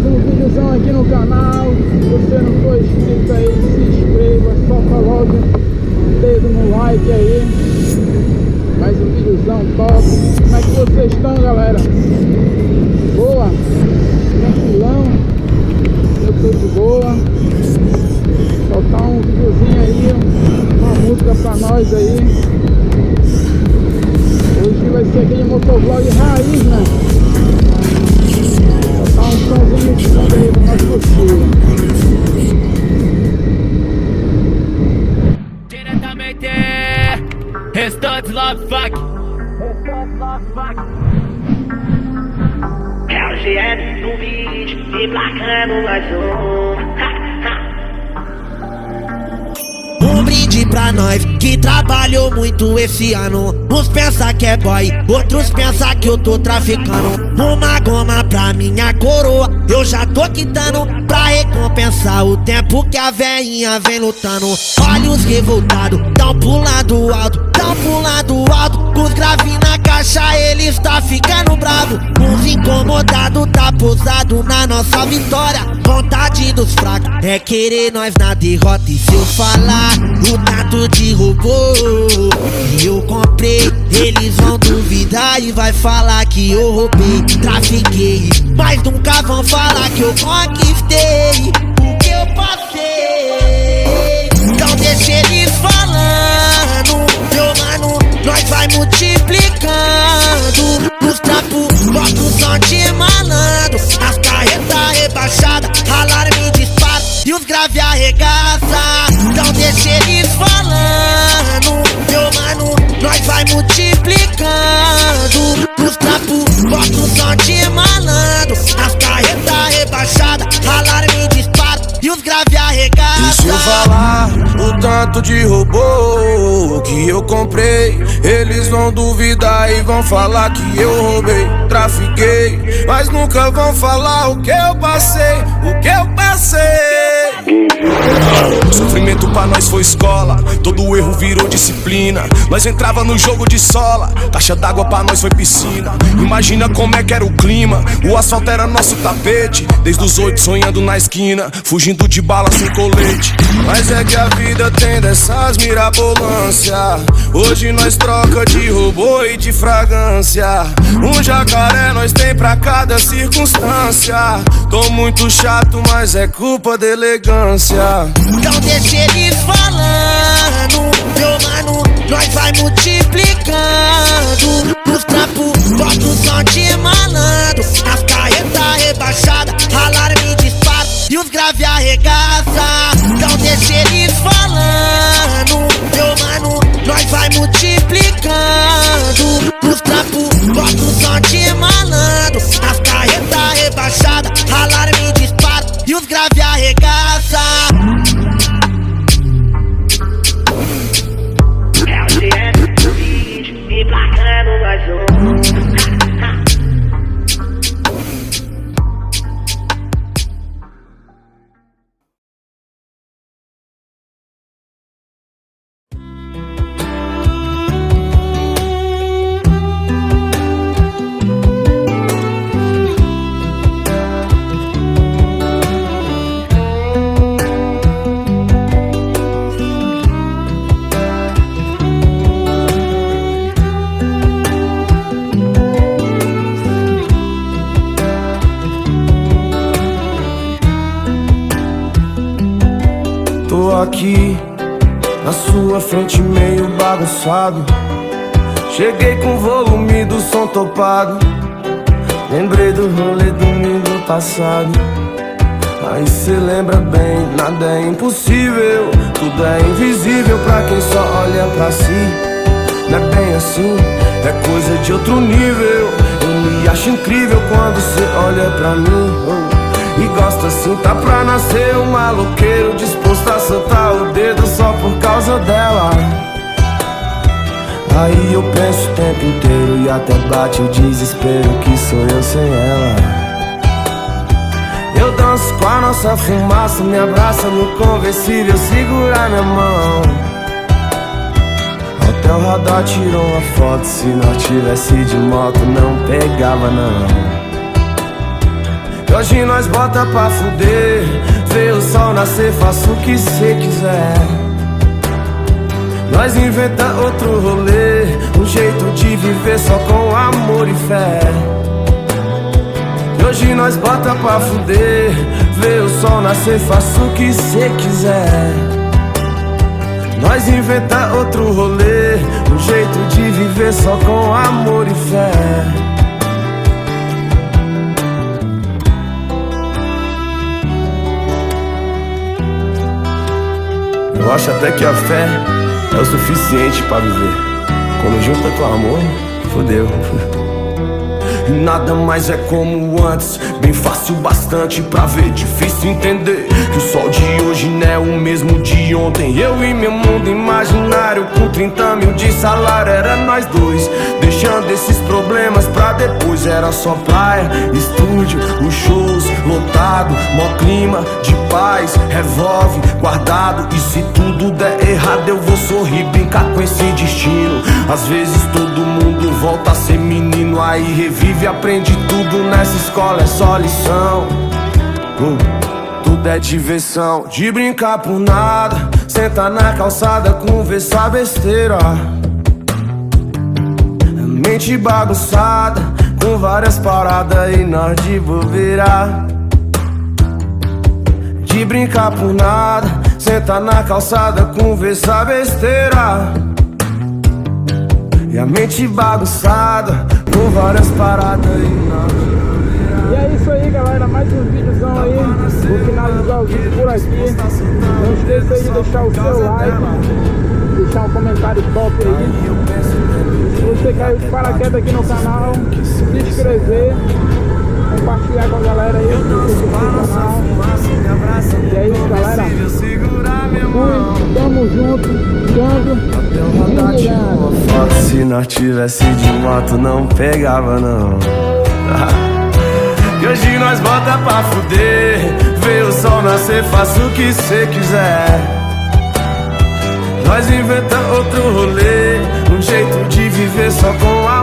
mais um videozão aqui no canal. Se você não for inscrito aí, se inscreva, só coloca o dedo no like aí. Mais um videozão top. Como é que vocês estão, galera? Boa? Tranquilão? Eu tô de boa. Soltar um videozinho aí, uma música pra nós aí. Hoje vai ser aquele motovlog raiz, né? Soltar um somzinho de fundo aí pra nós curtir. Diretamente, Restante Love Fuck. LGN no vídeo, emplacando mais um. Um brinde pra nós que trabalhou muito esse ano. Uns pensa que é boy, outros pensa que eu tô traficando. Uma goma pra minha coroa, eu já tô quitando, pra recompensar o tempo que a veinha vem lutando. Olhos revoltados, tão pulando alto, tão pulando alto. Os graves na caixa, ele está ficando bravo. Uns incomodados, tá pousado na nossa vitória. Vontade dos fracos é querer nós na derrota. E se eu falar o tanto de robô que eu comprei, eles vão duvidar e vai falar que eu roubei, trafiquei. Mas nunca vão falar que eu conquistei o que eu passei. Então deixa eles falando, meu mano, nós vai multiplicando. Os trapos, bota o som de malandro. As carretas rebaixadas, alarme dispara e os grave arregaça. Então deixa eles falando, meu mano, nós vai multiplicando. Os trapos, bota o som de malandro. As carretas rebaixadas, alarme dispara e os grave arregaça. E se eu falar o tanto de robô que eu comprei, eles vão duvidar e vão falar que eu roubei, trafiquei. Mas nunca vão falar o que eu passei, o que eu passei. Sofrimento pra nós foi escola, todo erro virou disciplina. Nós entrava no jogo de sola, caixa d'água pra nós foi piscina. Imagina como é que era o clima, o asfalto era nosso tapete. Desde os 8 sonhando na esquina, fugindo de bala sem colete. Mas é que a vida tem dessas mirabolância. Hoje nós troca de robô e de fragrância. Um jacaré nós tem pra cada circunstância. Tô muito chato, mas é culpa da elegância. Então deixa eles falando, meu mano, nós vai multiplicando. Os trapos, bota o som de malandro. As carretas rebaixadas, alarme dispara e os grave arregaça. Então deixa eles falando, meu mano, nós vai multiplicando. Os trapos, bota o som de malandro. As carretas rebaixadas, alarme dispara e os grave arregaça. LGN no vídeo, emplacando mais um. Tô aqui na sua frente meio bagunçado. Cheguei com o volume do som topado. Lembrei do rolê domingo passado. Aí cê lembra bem, nada é impossível. Tudo é invisível pra quem só olha pra si. Não é bem assim, é coisa de outro nível. Eu me acho incrível quando cê olha pra mim. E gosta assim, tá pra nascer um maloqueiro disposto a soltar o dedo só por causa dela. Aí eu penso o tempo inteiro e até bate o desespero que sou eu sem ela. Eu danço com a nossa fumaça, me abraça no conversível, segura minha mão. Até o radar tirou uma foto, se nós tivesse de moto não pegava não. E hoje nós bota pra fuder. Vê o sol nascer, faça o que cê quiser. Nós inventa outro rolê, um jeito de viver só com amor e fé. E hoje nós bota pra fuder. Vê o sol nascer, faça o que cê quiser. Nós inventa outro rolê, um jeito de viver só com amor e fé. Eu acho até que a fé é o suficiente pra viver. Quando junta com amor, fodeu. Nada mais é como antes, bem fácil bastante pra ver. Difícil entender que o sol de hoje não é o mesmo de ontem. Eu e meu mundo imaginário com 30 mil de salário. Era nós dois, deixando esses problemas pra depois. Era só praia, estúdio, os shows lotado, mó clima de paz, revólver guardado. E se tudo der errado eu vou sorrir, brincar com esse destino. Às vezes todo mundo volta a ser menino, aí revive e aprende tudo nessa escola, é só lição. Tudo é diversão, de brincar por nada. Senta na calçada, conversar besteira. Mente bagunçada, com várias paradas e nós de bobeira. De brincar por nada, senta na calçada, conversar besteira. E a mente bagunçada, com várias paradas e nós. E é isso aí, galera, mais um vídeozão aí. Vou finalizar o vídeo por aqui. Não esqueça aí de deixar o seu like, deixar um comentário top aí. Se você caiu de paraquedas aqui no canal, se inscrever, compartilhar com a galera aí o canal. E é isso, galera. Fui, tamo junto, foto, se nós tivesse de moto não pegava não. E hoje nós bota pra fuder. Vê o sol nascer, faça o que cê quiser. Nós inventa outro rolê, um jeito de viver só com amor.